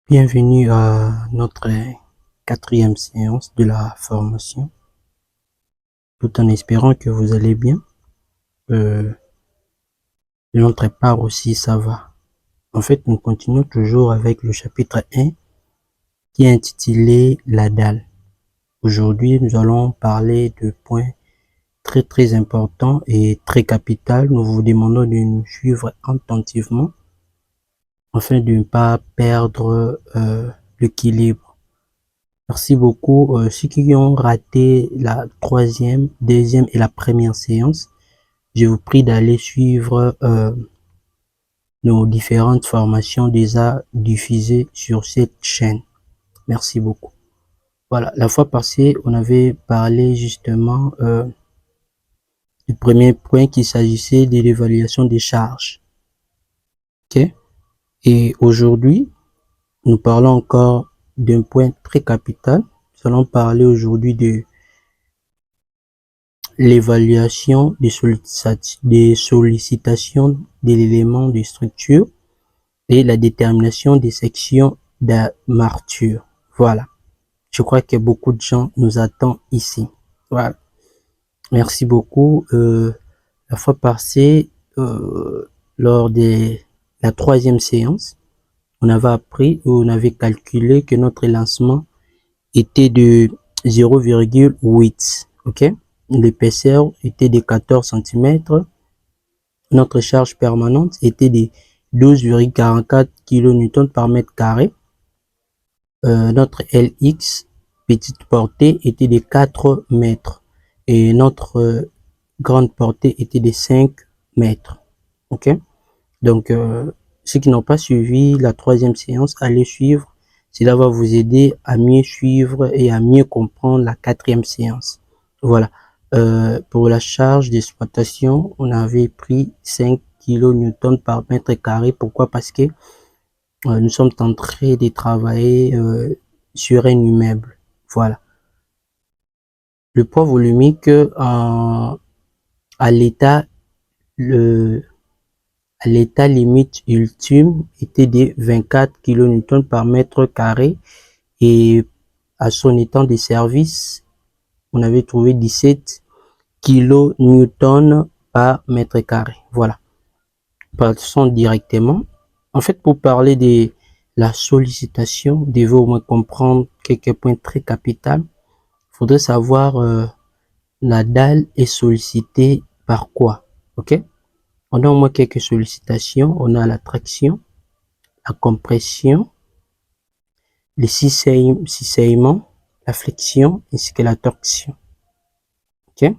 Bienvenue à notre quatrième séance de la formation, tout en espérant que vous allez bien. De notre part aussi, ça va. En fait, nous continuons toujours avec le chapitre 1 qui est intitulé La dalle. Aujourd'hui, nous allons parler de points très importants et très capitaux. Nous vous demandons de nous suivre attentivement afin de ne pas perdre l'équilibre. Merci beaucoup. Ceux qui ont raté la troisième, deuxième et la première séance, je vous prie d'aller suivre nos différentes formations déjà diffusées sur cette chaîne. Merci beaucoup. Voilà, la fois passée, on avait parlé justement du premier point qui s'agissait de l'évaluation des charges. Ok? Et aujourd'hui, nous parlons encore d'un point très capital. Nous allons parler aujourd'hui de l'évaluation des sollicitations de l'élément de structure et la détermination des sections d'armature. Voilà. Je crois que beaucoup de gens nous attendent ici. Voilà. Merci beaucoup. La fois passée, lors de la troisième séance, on avait calculé que notre lancement était de 0,8. OK? L'épaisseur était de 14 cm. Notre charge permanente était de 12,44 kN par mètre carré. Notre LX, petite portée, était de 4 mètres. Et notre grande portée était de 5 mètres. OK? Donc, ceux qui n'ont pas suivi la troisième séance, allez suivre. Cela va vous aider à mieux suivre et à mieux comprendre la quatrième séance. Voilà. Pour la charge d'exploitation, on avait pris 5 kN par mètre carré. Pourquoi? Parce que nous sommes en train de travailler sur un immeuble. Voilà. Le poids volumique à l'état limite ultime était de 24 kN par mètre carré et à son état de service, on avait trouvé 17 kN par mètre carré. Voilà. Passons directement. En fait, pour parler de la sollicitation, vous devez au moins comprendre quelques points très capitaux. Il faudrait savoir la dalle est sollicitée par quoi. OK? On a au moins quelques sollicitations. On a la traction, la compression, le cisaillement, la flexion ainsi que la torsion. OK?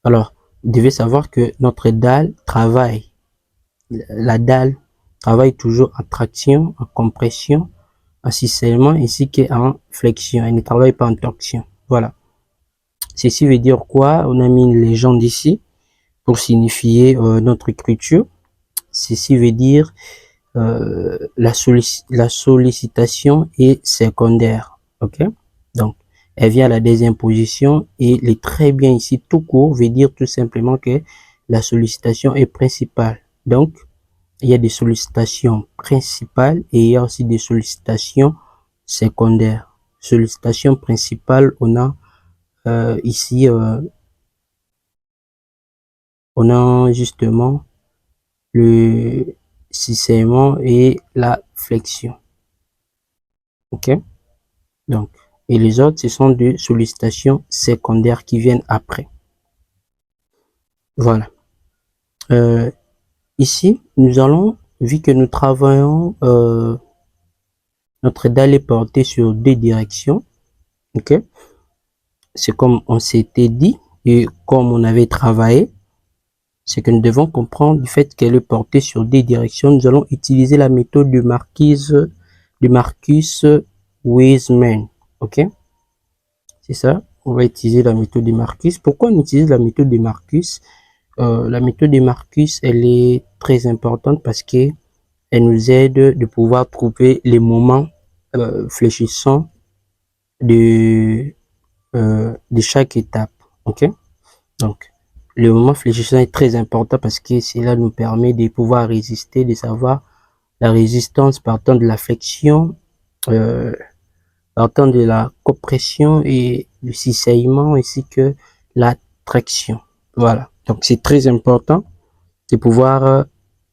Alors, vous devez savoir que notre dalle travaille. La dalle travaille toujours en traction, en compression, en cisaillement ainsi qu'en flexion. Elle ne travaille pas en torsion. Voilà. Ceci veut dire quoi? On a mis une légende ici pour signifier notre écriture. Ceci veut dire la sollicitation est secondaire. OK? Donc, elle vient à la deuxième position et le très bien ici, tout court, veut dire tout simplement que la sollicitation est principale. Donc, il y a des sollicitations principales et il y a aussi des sollicitations secondaires. Sollicitation principale, on a ici, on a justement le cisaillement et la flexion. OK? Donc, et les autres, ce sont des sollicitations secondaires qui viennent après. Voilà. Ici, nous allons, vu que nous travaillons, notre dalle est portée sur deux directions. OK? C'est comme on s'était dit et comme on avait travaillé, c'est que nous devons comprendre du fait qu'elle est portée sur deux directions. Nous allons utiliser la méthode de Marcus Wiseman. OK? C'est ça. On va utiliser la méthode de Marcus. Pourquoi on utilise la méthode de Marcus? La méthode de Marcus, elle est très importante parce que elle nous aide de pouvoir trouver les moments fléchissants de chaque étape. OK? Donc, le moment fléchissant est très important parce que cela nous permet de pouvoir résister, de savoir la résistance partant de la flexion partant de la compression et le cisaillement ainsi que la traction. Voilà. Donc, c'est très important de pouvoir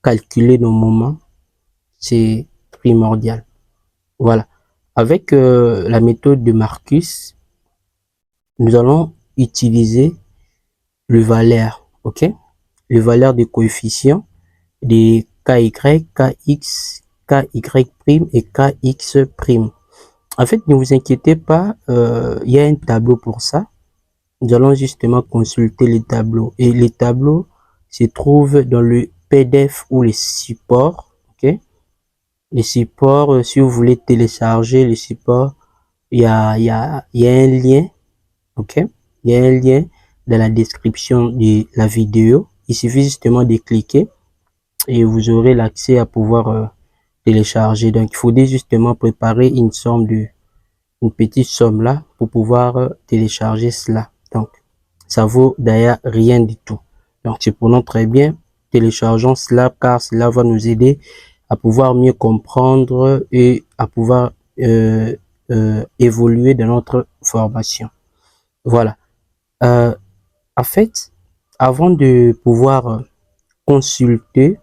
calculer nos moments. C'est primordial. Voilà. Avec la méthode de Marcus, nous allons utiliser le valeur, ok? Le valeur des coefficients des KY, KX, KY' et KX'. En fait, ne vous inquiétez pas, il y a un tableau pour ça. Nous allons justement consulter les tableaux. Et les tableaux se trouvent dans le PDF ou les supports, ok? Les supports, si vous voulez télécharger les supports, il y a un lien, ok? Il y a un lien dans la description de la vidéo. Il suffit justement de cliquer et vous aurez l'accès à pouvoir télécharger. Donc, il faudrait justement préparer une petite somme là pour pouvoir télécharger cela. Donc, ça vaut d'ailleurs rien du tout. Donc, c'est pour nous très bien. Téléchargeons cela car cela va nous aider à pouvoir mieux comprendre et à pouvoir évoluer dans notre formation. Voilà. En fait, avant de pouvoir consulter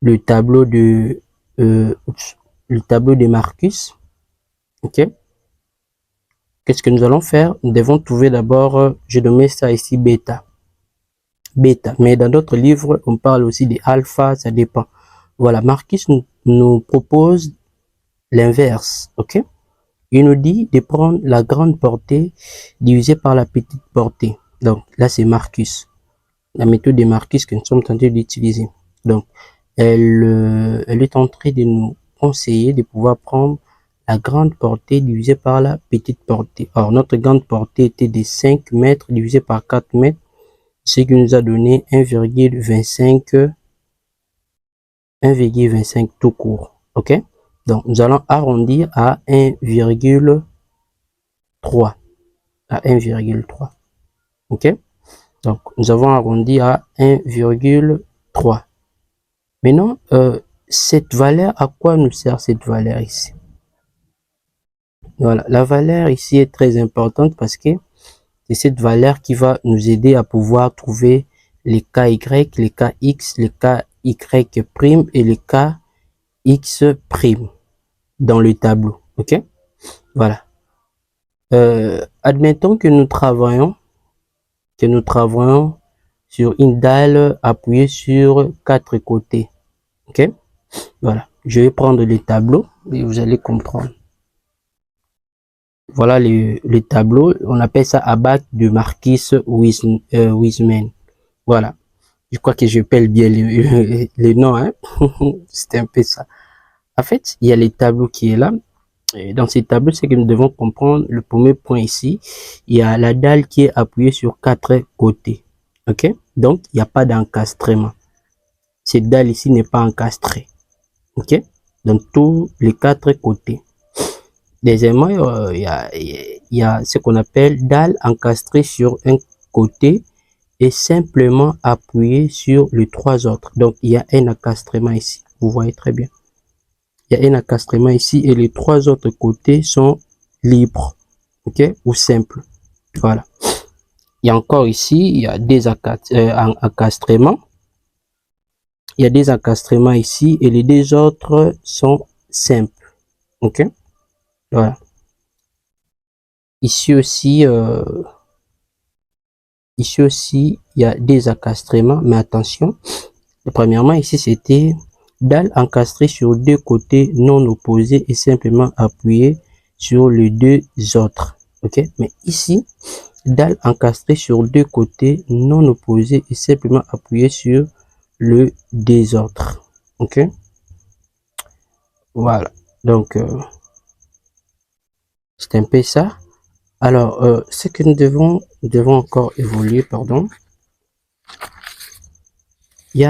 le tableau de Marcus, ok? Qu'est-ce que nous allons faire? Nous devons trouver d'abord, je mets ça ici bêta. Bêta. Mais dans d'autres livres, on parle aussi de alpha, ça dépend. Voilà, Marcus nous propose l'inverse, ok? Il nous dit de prendre la grande portée divisée par la petite portée. Donc, là, c'est Marcus. La méthode de Marcus que nous sommes en train d'utiliser. Donc, elle est en train de nous conseiller de pouvoir prendre la grande portée divisée par la petite portée. Or, notre grande portée était de 5 mètres divisé par 4 mètres, ce qui nous a donné 1,25 tout court. Ok? Donc, nous allons arrondir à 1,3. À 1,3. Ok? Donc, nous avons arrondi à 1,3. Maintenant, cette valeur, à quoi nous sert cette valeur ici? Voilà, la valeur ici est très importante parce que c'est cette valeur qui va nous aider à pouvoir trouver les KY, les KX, les KY' et les KX' dans le tableau. Ok? Voilà. Admettons que nous travaillons sur une dalle appuyée sur 4 côtés. Ok? Voilà. Je vais prendre les tableaux et vous allez comprendre. Voilà le tableau. On appelle ça abac de Marcus Wiseman. Voilà. Je crois que je pèle bien les noms. Hein? C'est un peu ça. En fait, il y a les tableaux qui est là. Et dans ces tableaux, c'est que nous devons comprendre le premier point ici. Il y a la dalle qui est appuyée sur 4 côtés. Ok? Donc, il n'y a pas d'encastrement. Cette dalle ici n'est pas encastrée. Ok? Donc, tous les 4 côtés. Deuxièmement, il y a ce qu'on appelle dalle encastrée sur un côté et simplement appuyée sur les 3 autres. Donc, il y a un encastrement ici. Vous voyez très bien. Il y a un encastrement ici et les 3 autres côtés sont libres. Ok? Ou simples. Voilà. Il y a encore ici, il y a des encastrements. Il y a des encastrements ici et les 2 autres sont simples. Ok? Voilà. Ici aussi, il y a des encastrements, mais attention. Premièrement, ici, c'était dalle encastrée sur 2 côtés non opposés et simplement appuyée sur les 2 autres. Ok? Mais ici, dalle encastrée sur 2 côtés non opposés et simplement appuyée sur le désordre. Ok? Voilà. Donc, c'est un peu ça. Alors, ce que nous devons encore évoluer, pardon. Il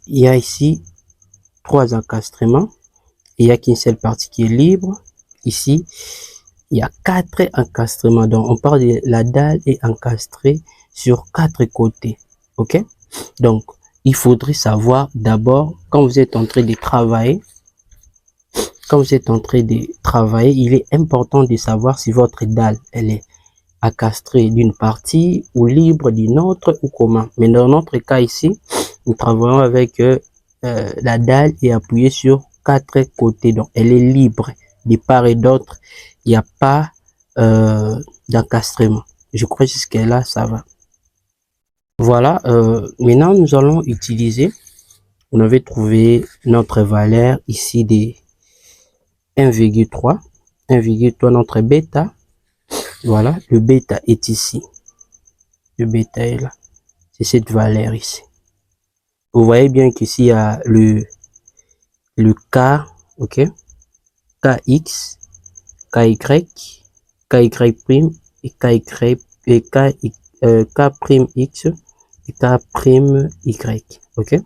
y a ici 3 encastrements. Il n'y a qu'une seule partie qui est libre. Ici, il y a 4 encastrements. Donc, on parle de la dalle est encastrée sur 4 côtés. Ok? Donc, il faudrait savoir d'abord, quand vous êtes en train de travailler, quand vous êtes en train de travailler, il est important de savoir si votre dalle, elle est accastrée d'une partie ou libre d'une autre ou comment. Mais dans notre cas ici, nous travaillons avec la dalle est appuyée sur 4 côtés. Donc, elle est libre de part et d'autre. Il n'y a pas d'encastrement. Je crois jusque là, ça va. Voilà, maintenant nous allons utiliser, on avait trouvé notre valeur ici de 1,3, 1,3 notre bêta. Voilà, le bêta est ici. Le bêta est là. C'est cette valeur ici. Vous voyez bien qu'ici il y a le K, ok, KX, KY, KY prime et KY et K prime X et K prime Y, ok.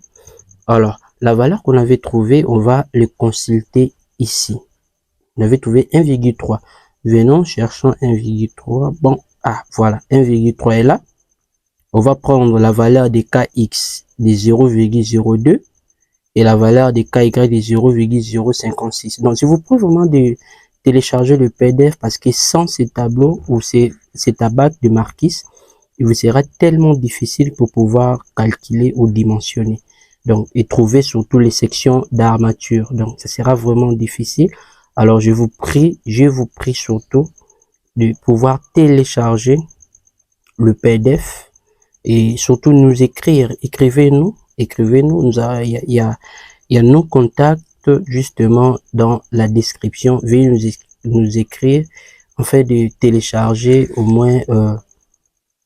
Alors, la valeur qu'on avait trouvée, on va le consulter ici. On avait trouvé 1,3. Venons, cherchons 1,3. Bon, ah, voilà, 1,3 est là. On va prendre la valeur de KX de 0,02 et la valeur de KY de 0,056. Donc, je vous prie vraiment de télécharger le PDF parce que sans ces tableaux ou ces tabacs de marquise, il vous sera tellement difficile pour pouvoir calculer ou dimensionner. Donc, et trouver surtout les sections d'armature. Donc, ça sera vraiment difficile. Alors, je vous prie surtout de pouvoir télécharger le PDF et surtout nous écrire. Écrivez-nous. Il y a nos contacts justement dans la description. Veuillez nous écrire en fait de télécharger au moins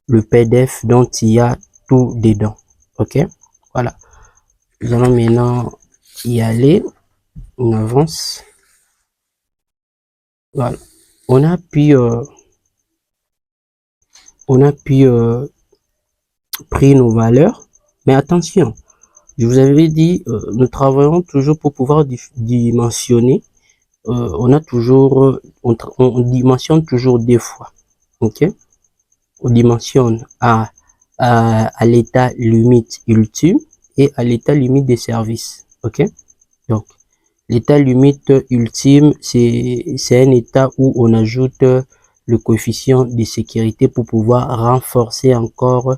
le PDF dont il y a tout dedans. Ok, voilà. Nous allons maintenant y aller. On avance. Voilà. On a pu pris nos valeurs, mais attention. Je vous avais dit, nous travaillons toujours pour pouvoir dimensionner. On dimensionne toujours deux fois. Ok, on dimensionne à l'état limite ultime et à l'état limite des services. Ok, donc l'état limite ultime, c'est un état où on ajoute le coefficient de sécurité pour pouvoir renforcer encore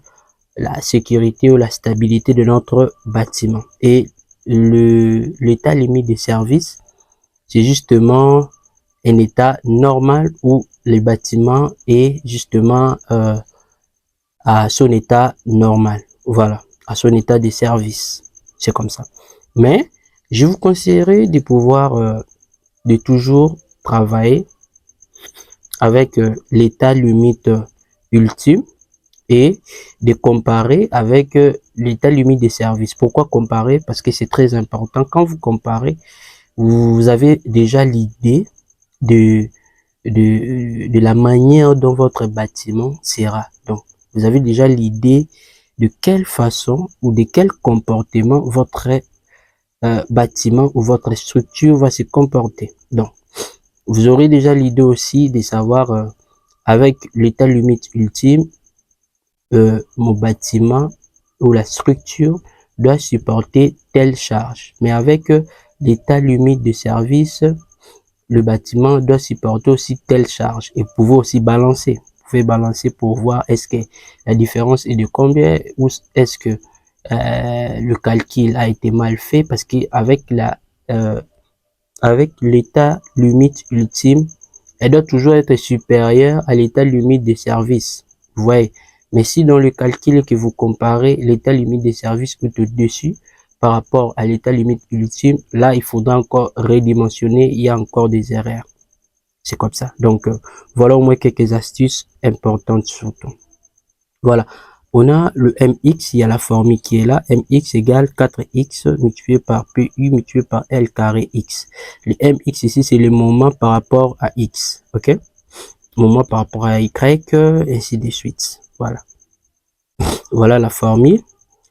la sécurité ou la stabilité de notre bâtiment. Et l'état limite des services, c'est justement un état normal où le bâtiment est justement à son état normal. Voilà, à son état de service. C'est comme ça. Mais je vous conseillerais de pouvoir de toujours travailler avec l'état limite ultime et de comparer avec l'état limite des services. Pourquoi comparer? Parce que c'est très important. Quand vous comparez, vous avez déjà l'idée de la manière dont votre bâtiment sera. Donc, vous avez déjà l'idée de quelle façon ou de quel comportement votre bâtiment ou votre structure va se comporter. Donc, vous aurez déjà l'idée aussi de savoir avec l'état limite ultime, mon bâtiment ou la structure doit supporter telle charge. Mais avec l'état limite de service, le bâtiment doit supporter aussi telle charge et vous pouvez aussi balancer. Vous pouvez balancer pour voir est-ce que la différence est de combien ou est-ce que le calcul a été mal fait parce qu'avec avec l'état limite ultime, elle doit toujours être supérieure à l'état limite des services. Vous voyez. Mais si dans le calcul que vous comparez l'état limite des services est au-dessus par rapport à l'état limite ultime, là, il faudra encore redimensionner, il y a encore des erreurs. C'est comme ça. Donc, voilà au moins quelques astuces importantes surtout. Voilà. On a le mx, il y a la formule qui est là. Mx égale 4x multiplié par pu multiplié par L carré x. Le mx ici, c'est le moment par rapport à x. Ok? Moment par rapport à y, ainsi de suite. Voilà. Voilà la formule.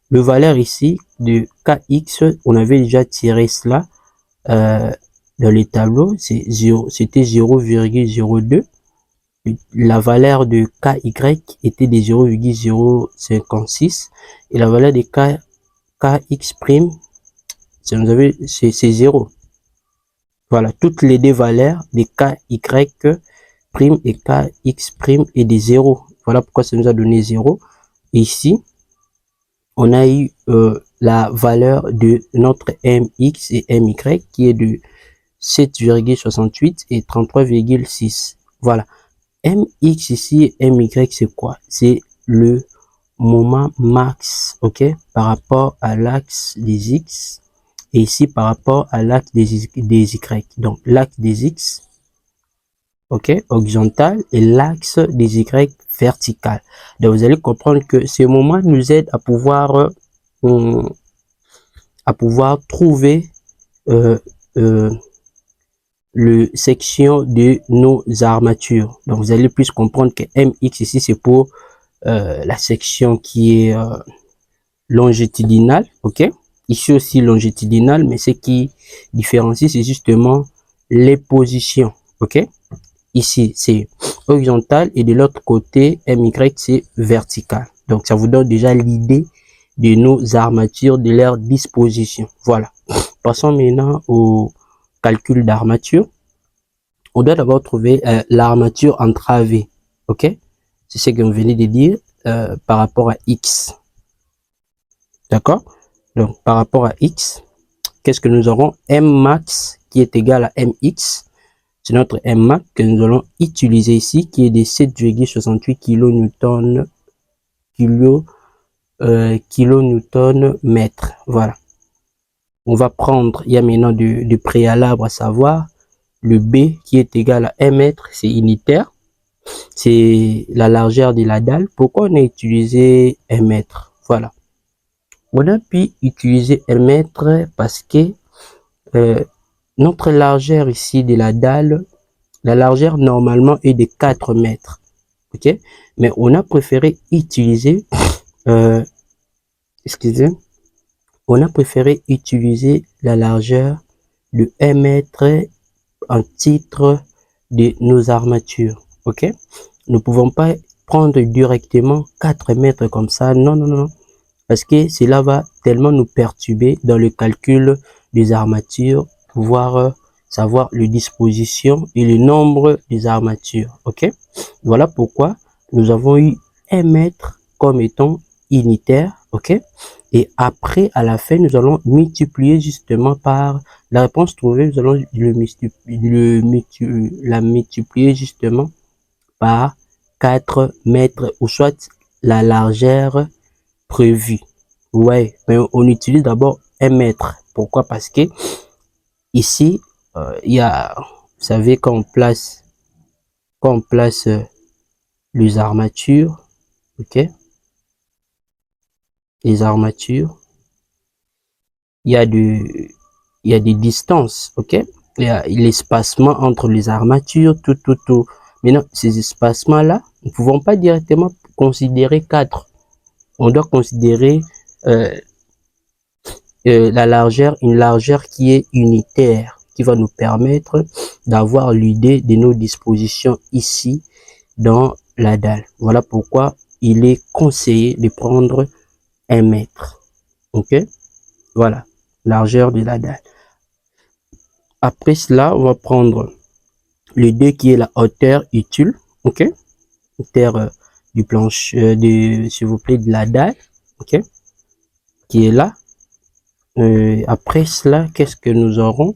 Le valeur ici de kx, on avait déjà tiré cela dans les tableaux. C'était 0,02. La valeur de KY était de 0,056 et la valeur de KX prime, c'est 0. Voilà, toutes les deux valeurs de ky prime et kx prime est de 0. Voilà pourquoi ça nous a donné 0. Et ici, on a eu la valeur de notre mx et my qui est de 7,68 et 33,6. Voilà. Mx ici et my, c'est quoi? C'est le moment max, ok, par rapport à l'axe des x et ici par rapport à l'axe des y. Donc l'axe des x, ok, horizontal et l'axe des y vertical. Donc vous allez comprendre que ce moment nous aide à pouvoir trouver le section de nos armatures. Donc vous allez plus comprendre que mx ici c'est pour la section qui est longitudinale, ok. Ici aussi longitudinale, mais ce qui différencie c'est justement les positions, ok. Ici c'est horizontal et de l'autre côté my c'est vertical. Donc ça vous donne déjà l'idée de nos armatures, de leur disposition. Voilà. Passons maintenant au calcul d'armature. On doit d'abord trouver l'armature entravée, ok. C'est ce que vous venez de dire par rapport à x. D'accord? Donc, par rapport à x, qu'est-ce que nous aurons? M max qui est égal à mx. C'est notre M max que nous allons utiliser ici, qui est de 7,68 kilonewton mètre. Voilà. On va prendre, il y a maintenant du préalable à savoir le B qui est égal à 1 mètre, c'est unitaire. C'est la largeur de la dalle. Pourquoi on a utilisé 1 mètre? Voilà. On a pu utiliser 1 mètre parce que notre largeur ici de la dalle, la largeur normalement est de 4 mètres. Ok? Mais on a préféré utiliser, excusez, on a préféré utiliser la largeur de 1 mètre en titre de nos armatures. Ok? Nous ne pouvons pas prendre directement 4 mètres comme ça. Non, non, non. Parce que cela va tellement nous perturber dans le calcul des armatures, pouvoir savoir les dispositions et le nombre des armatures. Ok? Voilà pourquoi nous avons eu 1 mètre comme étant unitaire. Ok? Et après, à la fin, nous allons multiplier justement par la réponse trouvée. Nous allons la multiplier justement par 4 mètres ou soit la largeur prévue. Ouais, mais on utilise d'abord 1 mètre. Pourquoi? Parce que ici, il y a, vous savez, quand on place les armatures, ok, les armatures, il y a des distances, ok, il y a l'espacement entre les armatures, tout. Maintenant, ces espacements-là, nous ne pouvons pas directement considérer 4. On doit considérer la largeur, une largeur qui est unitaire, qui va nous permettre d'avoir l'idée de nos dispositions ici dans la dalle. Voilà pourquoi il est conseillé de prendre 1 mètre. Ok? Voilà, largeur de la dalle. Après cela, on va prendre le 2 qui est la hauteur utile. Ok? Hauteur du plancher, s'il vous plaît, de la dalle. Ok? Qui est là. Après cela, qu'est-ce que nous aurons?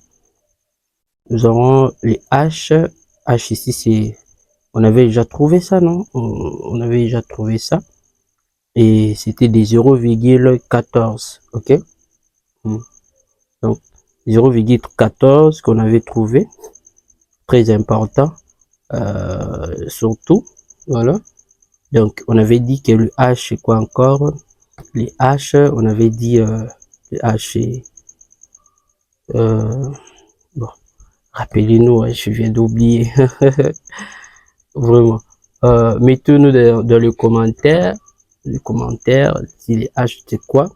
Nous aurons les H. H ici, c'est... On avait déjà trouvé ça, non? On avait déjà trouvé ça. Et c'était des 0,14. Ok? Donc, 0,14 qu'on avait trouvé. Très important. Surtout. Voilà. Donc, on avait dit que le H, c'est quoi encore? Les H, on avait dit... le H, c'est... bon. Rappelez-nous, hein, je viens d'oublier. Vraiment. Mettez-nous dans le commentaire. Si les H, c'est quoi?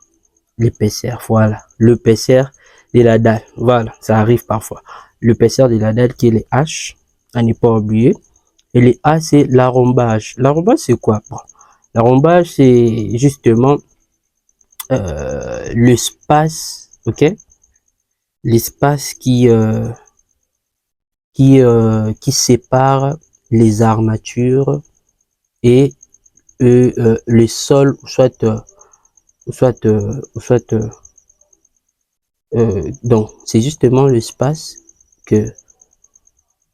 L'épaisseur, voilà. L'épaisseur de la dalle. Voilà, ça arrive parfois. L'épaisseur de la dalle qui est les H, à ne pas oublier. Et les A, c'est l'arrombage. L'arrombage, c'est quoi? Bon, l'arrombage, c'est justement l'espace, ok? L'espace qui sépare les armatures et le sol, donc c'est justement l'espace que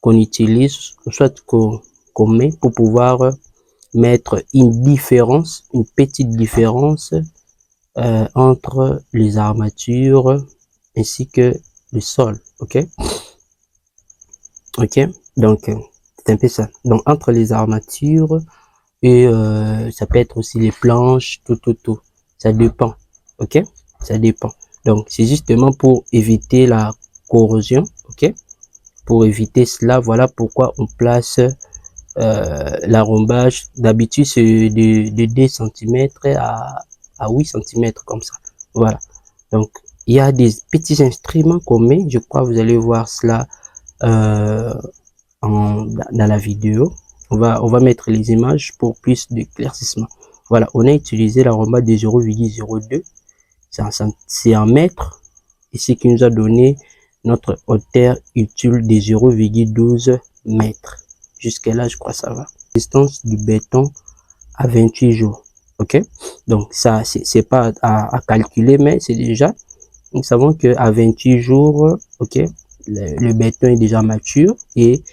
qu'on utilise, soit qu'on met pour pouvoir mettre une différence, une petite différence entre les armatures ainsi que le sol. Ok, ok, donc c'est un peu ça. Donc entre les armatures et ça peut être aussi les planches, tout. Ça dépend. Ok, ça dépend. Donc c'est justement pour éviter la corrosion. Ok, pour éviter cela, voilà pourquoi on place l'arrobage. D'habitude c'est de 2 cm à 8 cm comme ça. Voilà. Donc il y a des petits instruments qu'on met. Je crois que vous allez voir cela euh, dans la vidéo. On va mettre les images pour plus d'éclaircissement. Voilà, on a utilisé l'arroba de 0,02. C'est en mètres. Et ce qui nous a donné notre hauteur utile de 0,12 mètres. Jusqu'à là, je crois que ça va. Distance du béton à 28 jours. Ok, donc ça, c'est pas à calculer, mais c'est déjà, nous savons que à 28 jours, ok, le béton est déjà mature et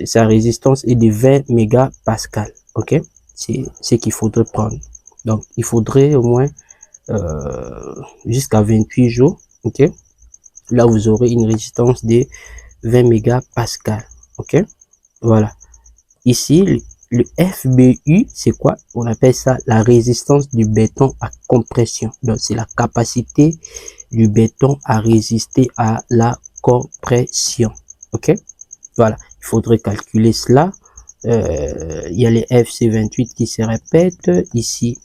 sa résistance est de 20 mégapascal. Ok, c'est ce qu'il faudrait prendre. Donc, il faudrait au moins jusqu'à 28 jours. Ok, là vous aurez une résistance de 20 mégapascal. Ok, voilà. Ici, le FBU, c'est quoi? On appelle ça la résistance du béton à compression. Donc, c'est la capacité du béton à résister à la compression. OK? Voilà. Il faudrait calculer cela. Il y a les FC28 qui se répètent. Ici,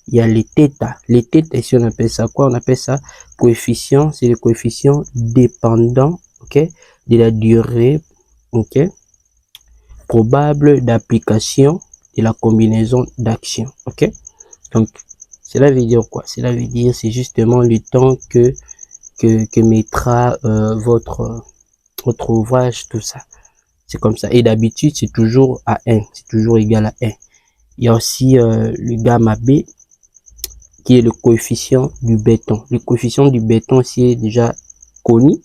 il y a les θ. Les θ, ici, on appelle ça quoi? On appelle ça coefficient. C'est le coefficient dépendant, OK, de la durée, OK, probable d'application de la combinaison d'actions. Ok, donc cela veut dire quoi? Cela veut dire c'est justement le temps que mettra votre ouvrage, tout ça. C'est comme ça. Et d'habitude, c'est toujours à 1. C'est toujours égal à 1. Il y a aussi le gamma B qui est le coefficient du béton. Le coefficient du béton, c'est déjà connu.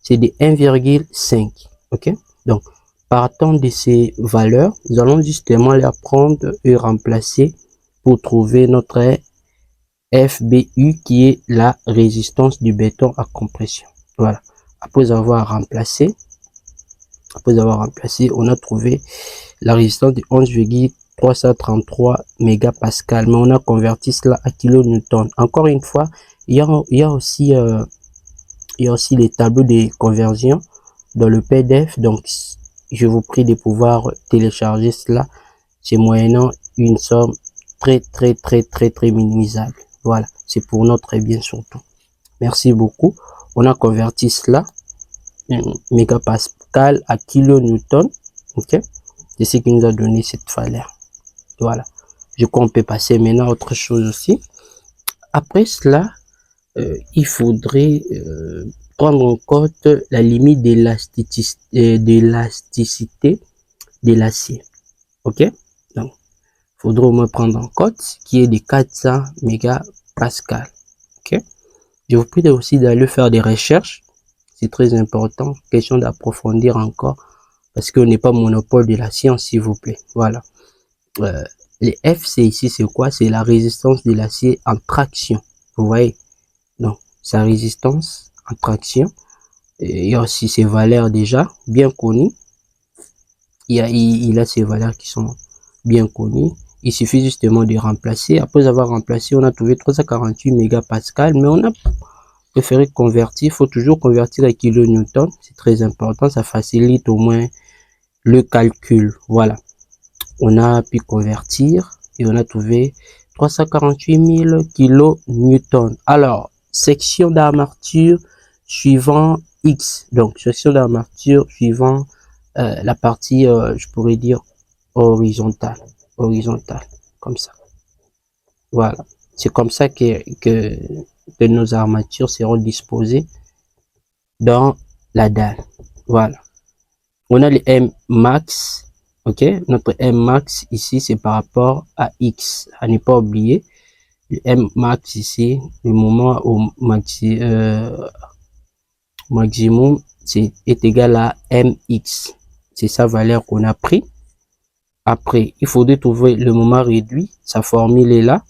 C'est de 1,5. Ok, donc partant de ces valeurs, nous allons justement les prendre et remplacer pour trouver notre FBU qui est la résistance du béton à compression. Voilà. Après avoir remplacé, on a trouvé la résistance de 11,333 mégapascal, mais on a converti cela à kilonewton. Encore une fois, il y a aussi les tableaux de conversion dans le PDF. Donc, je vous prie de pouvoir télécharger cela. C'est moyennant une somme très minimisable. Voilà, c'est pour notre bien surtout. Merci beaucoup. On a converti cela, mégapascal à kilonewton. Ok, c'est ce qui nous a donné cette valeur. Voilà. Je crois qu'on peut passer maintenant à autre chose aussi. Après cela, il faudrait prendre en compte la limite d'élasticité de l'acier. Ok, donc il faudrait au moins prendre en compte qui est de 400 mégapascal. Ok, je vous prie aussi d'aller faire des recherches, c'est très important, question d'approfondir encore parce qu'on n'est pas monopole de la science, s'il vous plaît. Voilà. Les FC ici, c'est quoi? C'est la résistance de l'acier en traction. Vous voyez, donc sa résistance en traction. Et il y a aussi ses valeurs déjà bien connues. Il a ces valeurs qui sont bien connues. Il suffit justement de remplacer. Après avoir remplacé, on a trouvé 348 mégapascal, mais on a préféré convertir. Il faut toujours convertir à kilonewton. C'est très important. Ça facilite au moins le calcul. Voilà. On a pu convertir et on a trouvé 348 000 kilonewtons. Alors, section d'armature suivant X. Donc, section d'armature suivant la partie, je pourrais dire, horizontale. Horizontale, comme ça. Voilà. C'est comme ça que nos armatures seront disposées dans la dalle. Voilà. On a le M max. OK, notre M max ici, c'est par rapport à X. À ne pas oublier, le M max ici, le moment au maximum, est égal à MX. C'est sa valeur qu'on a pris. Après, il faudrait trouver le moment réduit. Sa formule est là.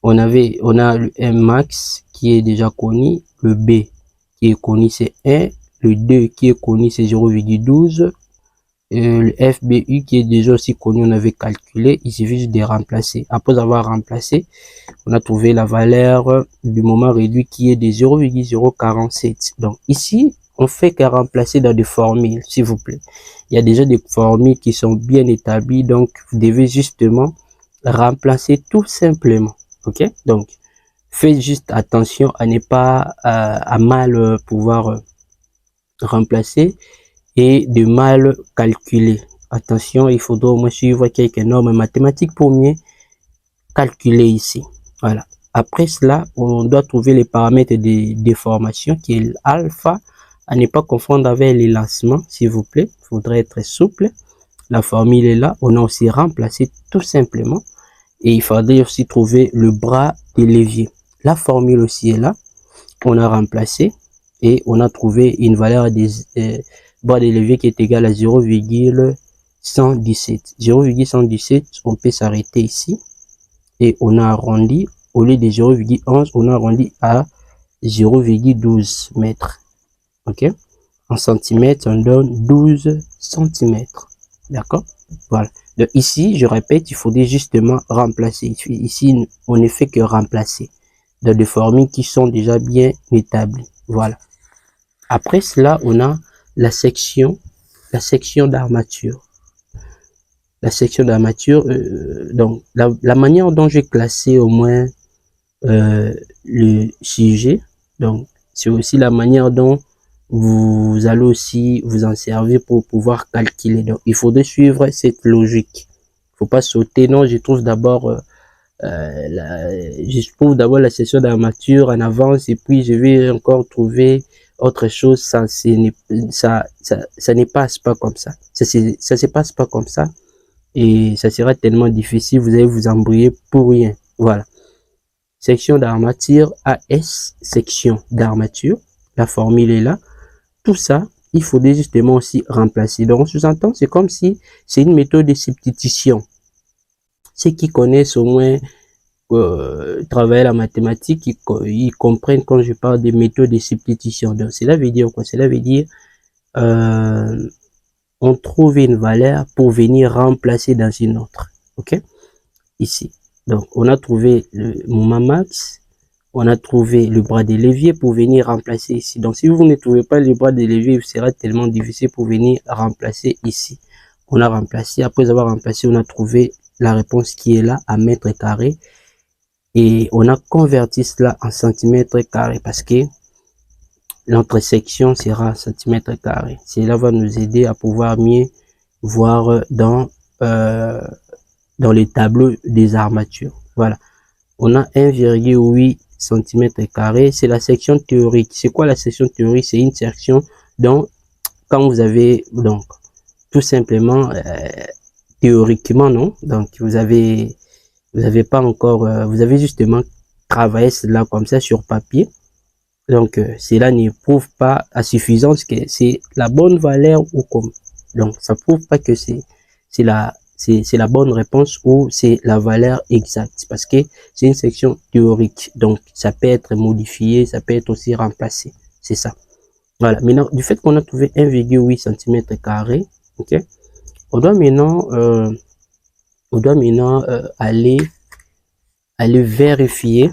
On a le M max qui est déjà connu. Le B qui est connu, c'est 1. Le 2 qui est connu, c'est 0,12. Le FBU qui est déjà aussi connu, on avait calculé. Il suffit juste de remplacer. Après avoir remplacé, on a trouvé la valeur du moment réduit qui est de 0,047. Donc ici, on fait qu'à remplacer dans des formules, s'il vous plaît. Il y a déjà des formules qui sont bien établies, donc vous devez justement remplacer tout simplement. OK? Donc, faites juste attention à ne pas à mal pouvoir remplacer et de mal calculer. Attention, il faudra au moins suivre quelques normes mathématiques pour mieux calculer ici. Voilà. Après cela, on doit trouver les paramètres de déformation qui est alpha, à ne pas confondre avec les lancements, s'il vous plaît. Il faudrait être souple. La formule est là. On a aussi remplacé tout simplement. Et il faudrait aussi trouver le bras de levier. La formule aussi est là. On a remplacé et on a trouvé une valeur des bras de levier qui est égale à 0,117. 0,117, on peut s'arrêter ici. Et on a arrondi, au lieu de 0,11, on a arrondi à 0,12 mètres. OK? En centimètres, on donne 12 centimètres. D'accord? Voilà. Donc ici, je répète, il faudrait justement remplacer. Ici, on ne fait que remplacer dans des formules qui sont déjà bien établies. Voilà. Après cela, on a la section d'armature. La section d'armature, donc la manière dont j'ai classé au moins le sujet, donc c'est aussi la manière dont vous allez aussi vous en servir pour pouvoir calculer. Donc il faudrait suivre cette logique. Il faut pas sauter. Non, je trouve d'abord la section d'armature en avance et puis je vais encore trouver autre chose. Ça ne passe pas comme ça. Ça se passe pas comme ça. Et ça sera tellement difficile, vous allez vous embrouiller pour rien. Voilà. Section d'armature, AS, section d'armature. La formule est là. Tout ça, il faudrait justement aussi remplacer. Donc, on sous-entend, c'est comme si c'est une méthode de substitution. Ceux qui connaissent au moins travailler la mathématique, ils comprennent quand je parle de méthode de substitution. Donc, cela veut dire quoi? Cela veut dire on trouve une valeur pour venir remplacer dans une autre. OK? Ici. Donc, on a trouvé le moment max, on a trouvé le bras de levier pour venir remplacer ici. Donc, si vous ne trouvez pas le bras de levier, il sera tellement difficile pour venir remplacer ici. On a remplacé, après avoir remplacé, on a trouvé la réponse qui est là à mètre carré. Et on a converti cela en centimètres carrés parce que notre section sera centimètres carrés. Cela va nous aider à pouvoir mieux voir dans les tableaux des armatures. Voilà. On a 1,8 cm². C'est la section théorique. C'est quoi la section théorique? C'est une section dont, quand vous avez, donc, tout simplement, théoriquement, non? Donc, vous avez pas encore, vous avez justement travaillé cela comme ça sur papier. Donc, cela ne prouve pas à suffisance que c'est la bonne valeur ou comme. Donc, ça prouve pas que c'est la bonne réponse ou c'est la valeur exacte parce que c'est une section théorique. Donc, ça peut être modifié, ça peut être aussi remplacé. C'est ça. Voilà. Maintenant, du fait qu'on a trouvé 1,8 cm², ok, on doit maintenant, aller vérifier,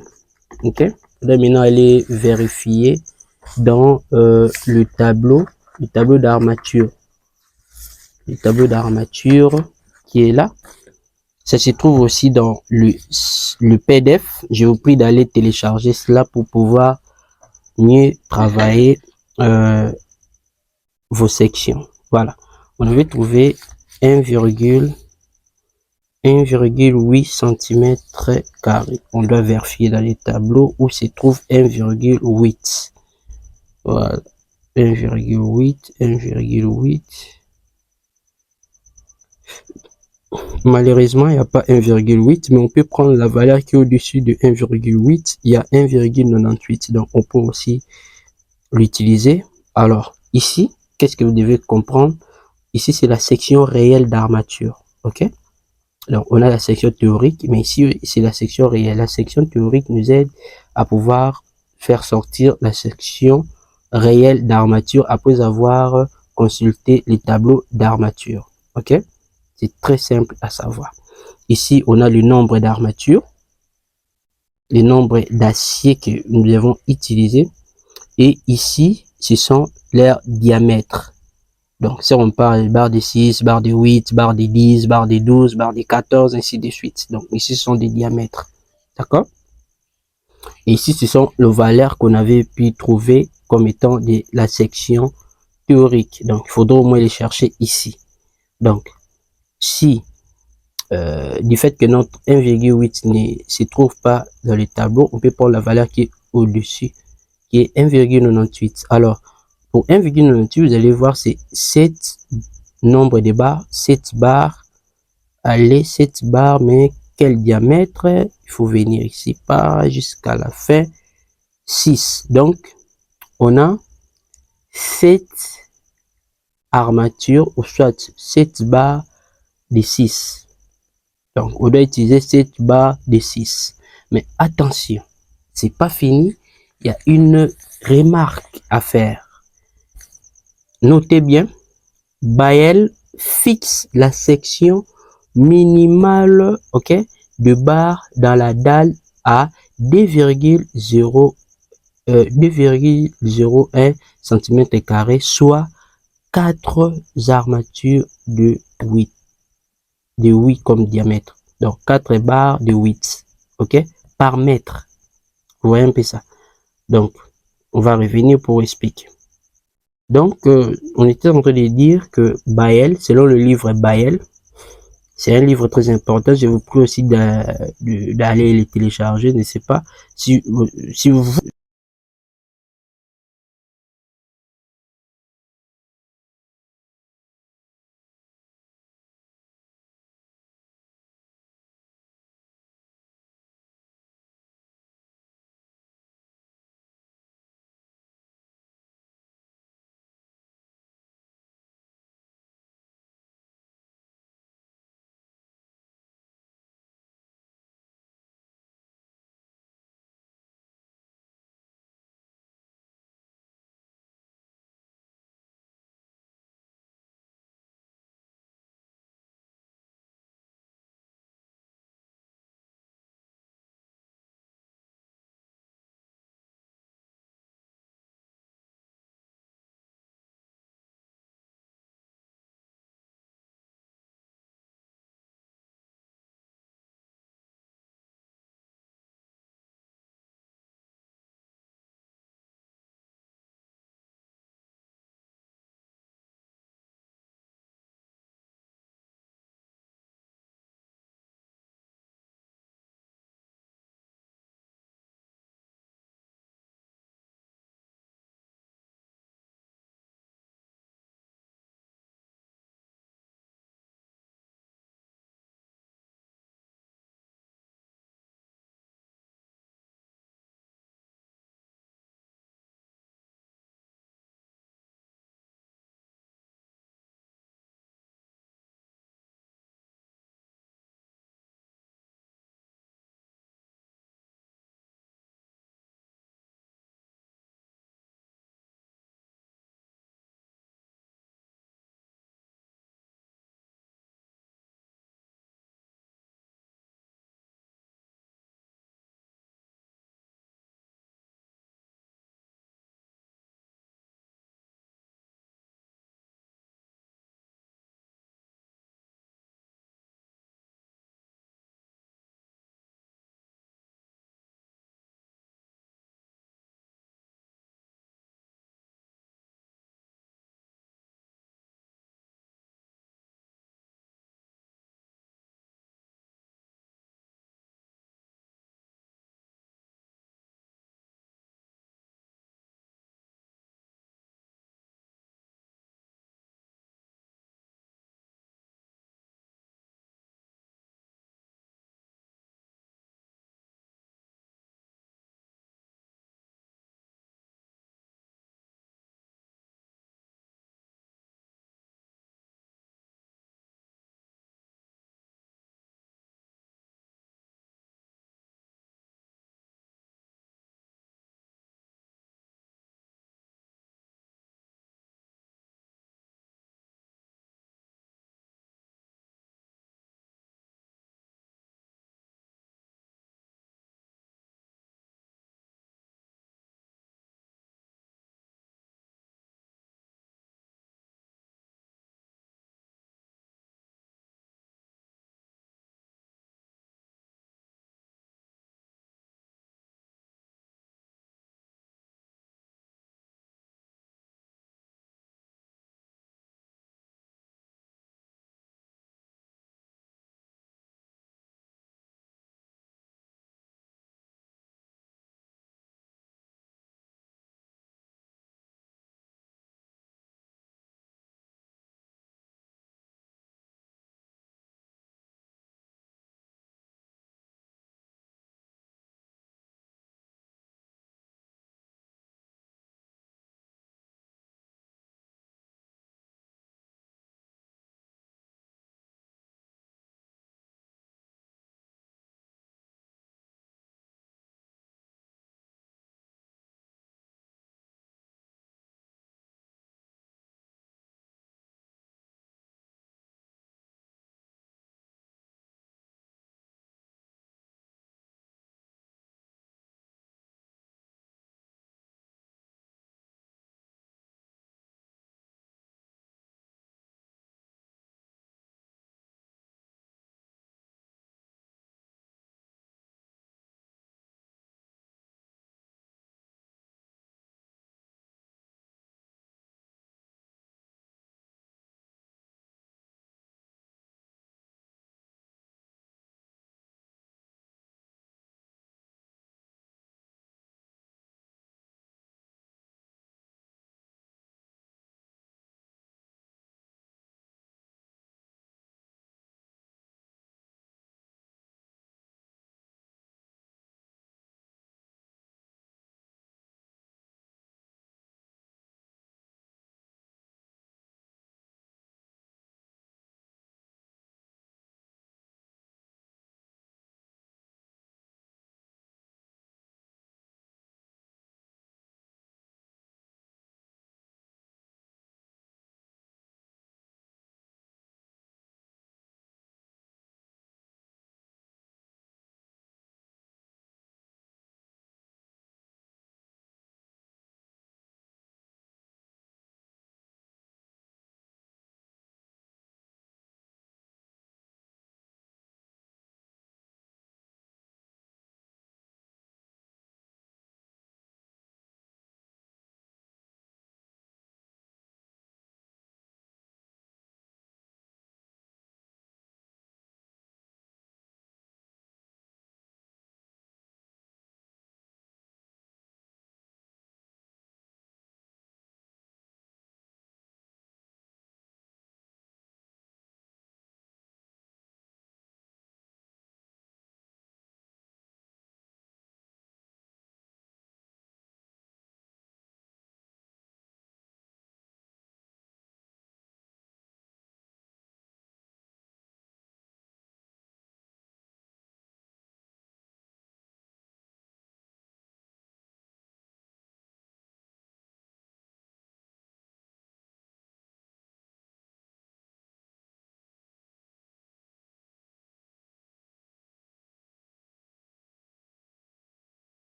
ok, on doit maintenant aller vérifier dans le tableau d'armature. Le tableau d'armature qui est là. Ça se trouve aussi dans le PDF. Je vous prie d'aller télécharger cela pour pouvoir mieux travailler vos sections. Voilà. On avait trouvé 1,8 cm². On doit vérifier dans les tableaux où se trouve 1,8. Voilà. 1,8. Malheureusement, il n'y a pas 1,8, mais on peut prendre la valeur qui est au-dessus de 1,8. Il y a 1,98. Donc, on peut aussi l'utiliser. Alors, ici, qu'est-ce que vous devez comprendre? Ici, c'est la section réelle d'armature. OK? Donc, on a la section théorique, mais ici, c'est la section réelle. La section théorique nous aide à pouvoir faire sortir la section réelle d'armature après avoir consulté les tableaux d'armature. OK? C'est très simple à savoir. Ici, on a le nombre d'armatures, le nombre d'acier que nous devons utiliser. Et ici, ce sont leurs diamètres. Donc, si on parle barre de 6, barre de 8, barre de 10, barre de 12, barre de 14, ainsi de suite. Donc, ici, ce sont des diamètres. D'accord? Et ici, ce sont les valeurs qu'on avait pu trouver comme étant de la section théorique. Donc, il faudra au moins les chercher ici. Donc, si du fait que notre 1,8 ne se trouve pas dans le tableau, on peut prendre la valeur qui est au-dessus, qui est 1,98. Alors, pour 1,98, vous allez voir, c'est 7 nombre de barres, 7 barres, allez, 7 barres, mais quel diamètre? Il faut venir ici, pas jusqu'à la fin, 6. Donc, on a 7 armatures, ou soit 7 barres de 6. Donc, on doit utiliser 7 barres de 6. Mais attention, c'est pas fini. Il y a une remarque à faire. Notez bien, Bael fixe la section minimale, ok, de barres dans la dalle à 2,01 cm², soit 4 armatures de 8 comme diamètre. Donc 4 barres de 8, ok, par mètre. Vous voyez un peu ça. Donc, on va revenir pour expliquer. Donc, on était en train de dire que Bael, selon le livre Bael, c'est un livre très important. Je vous prie aussi d'aller le télécharger. Je ne sais pas si vous